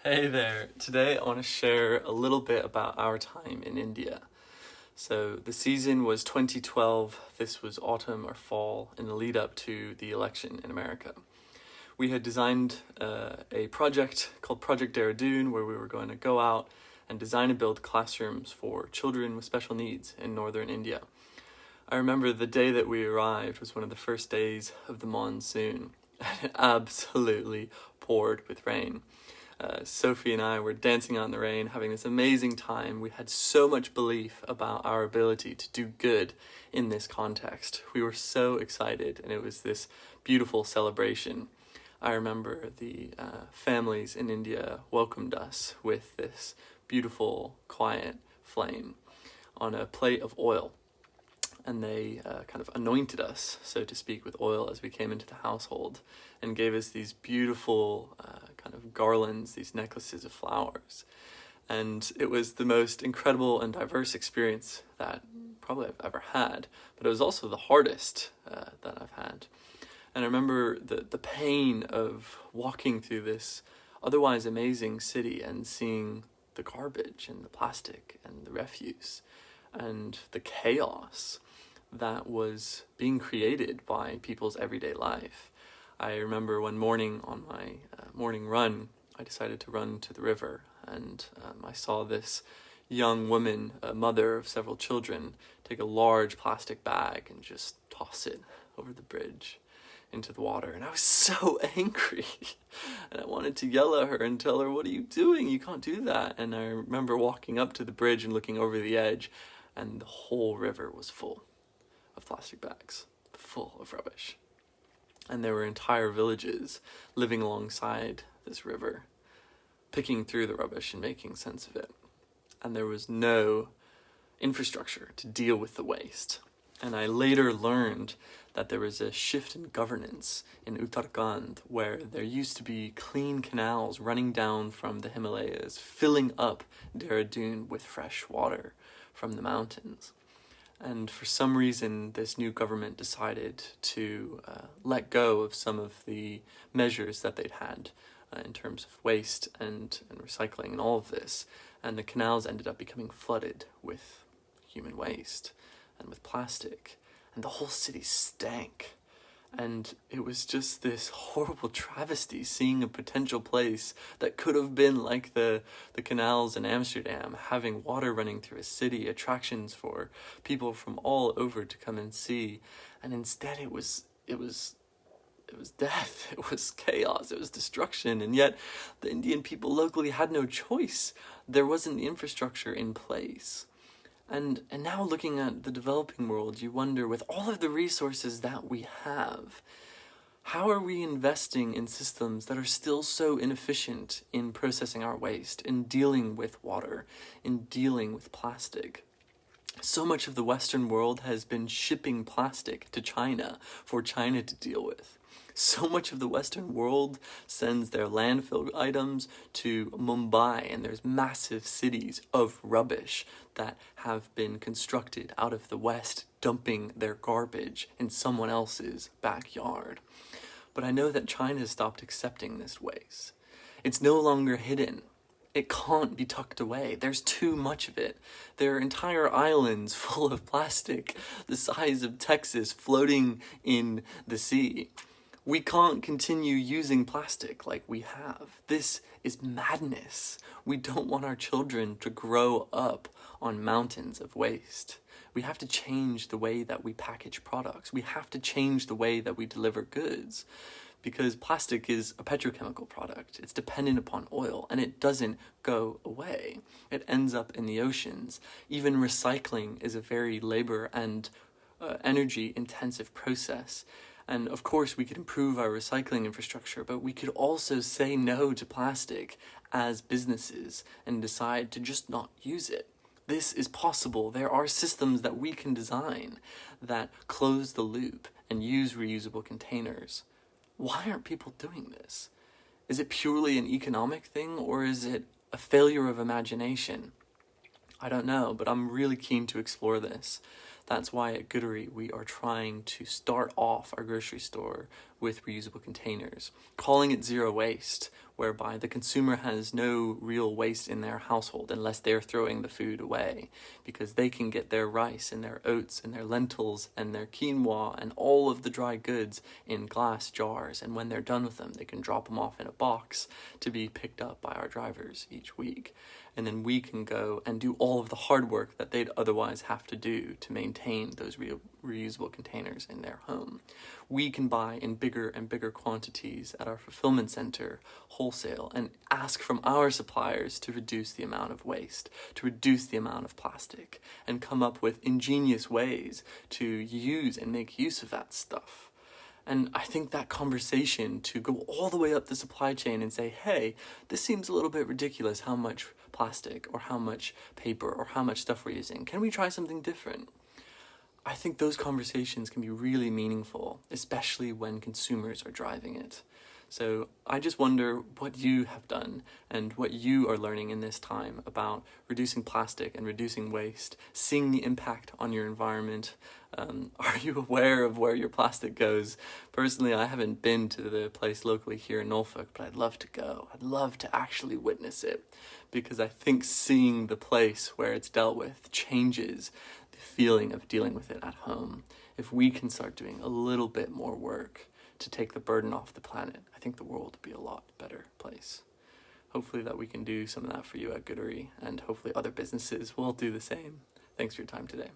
Hey there. Today I want to share a little bit about our time in India. So the season was 2012. This was autumn or fall in the lead up to the election in America. We had designed a project called Project Dehradun where we were going to go out and design and build classrooms for children with special needs in northern India. I remember the day that we arrived was one of the first days of the monsoon, and it absolutely poured with rain. Sophie and I were dancing out in the rain, having this amazing time. We had so much belief about our ability to do good in this context. We were so excited, and it was this beautiful celebration. I remember the families in India welcomed us with this beautiful, quiet flame on a plate of oil. And they kind of anointed us, so to speak, with oil as we came into the household and gave us these beautiful kind of garlands, these necklaces of flowers. And it was the most incredible and diverse experience that probably I've ever had, but it was also the hardest that I've had. And I remember the pain of walking through this otherwise amazing city and seeing the garbage and the plastic and the refuse and the chaos that was being created by people's everyday life. I remember one morning on my morning run, I decided to run to the river, and I saw this young woman, a mother of several children, take a large plastic bag and just toss it over the bridge into the water. And I was so angry, and I wanted to yell at her and tell her, "What are you doing? You can't do that." And I remember walking up to the bridge and looking over the edge, and the whole river was full of plastic bags, full of rubbish. And there were entire villages living alongside this river, picking through the rubbish and making sense of it. And there was no infrastructure to deal with the waste. And I later learned that there was a shift in governance in Uttarakhand where there used to be clean canals running down from the Himalayas, filling up Dehradun with fresh water from the mountains. And for some reason, this new government decided to let go of some of the measures that they'd had in terms of waste and recycling and all of this. And the canals ended up becoming flooded with human waste and with plastic. And the whole city stank. And it was just this horrible travesty, seeing a potential place that could have been like the canals in Amsterdam, having water running through a city, attractions for people from all over to come and see. And instead it was death, it was chaos, it was destruction. And yet the Indian people locally had no choice. There wasn't the infrastructure in place. And now looking at the developing world, you wonder, with all of the resources that we have, how are we investing in systems that are still so inefficient in processing our waste, in dealing with water, in dealing with plastic? So much of the Western world has been shipping plastic to China for China to deal with. So much of the Western world sends their landfill items to Mumbai, and there's massive cities of rubbish that have been constructed out of the West, dumping their garbage in someone else's backyard. But I know that China has stopped accepting this waste. It's no longer hidden. It can't be tucked away. There's too much of it. There are entire islands full of plastic the size of Texas floating in the sea. We can't continue using plastic like we have. This is madness. We don't want our children to grow up on mountains of waste. We have to change the way that we package products. We have to change the way that we deliver goods, because plastic is a petrochemical product. It's dependent upon oil, and it doesn't go away. It ends up in the oceans. Even recycling is a very labor and energy-intensive process. And of course, we could improve our recycling infrastructure, but we could also say no to plastic as businesses and decide to just not use it. This is possible. There are systems that we can design that close the loop and use reusable containers. Why aren't people doing this? Is it purely an economic thing, or is it a failure of imagination? I don't know, but I'm really keen to explore this. That's why at Goodery we are trying to start off our grocery store with reusable containers, calling it zero waste, whereby the consumer has no real waste in their household unless they're throwing the food away, because they can get their rice and their oats and their lentils and their quinoa and all of the dry goods in glass jars, and when they're done with them they can drop them off in a box to be picked up by our drivers each week. And then we can go and do all of the hard work that they'd otherwise have to do to maintain those reusable containers in their home. We can buy in bigger and bigger quantities at our fulfillment center, wholesale, and ask from our suppliers to reduce the amount of waste, to reduce the amount of plastic, and come up with ingenious ways to use and make use of that stuff. And I think that conversation to go all the way up the supply chain and say, hey, this seems a little bit ridiculous how much plastic or how much paper or how much stuff we're using. Can we try something different? I think those conversations can be really meaningful, especially when consumers are driving it. So I just wonder what you have done and what you are learning in this time about reducing plastic and reducing waste, seeing the impact on your environment. Are you aware of where your plastic goes? Personally, I haven't been to the place locally here in Norfolk, but I'd love to go. I'd love to actually witness it, because I think seeing the place where it's dealt with changes the feeling of dealing with it at home. If we can start doing a little bit more work to take the burden off the planet, I think the world would be a lot better place. Hopefully that we can do some of that for you at Goodery, and hopefully other businesses will do the same. Thanks for your time today.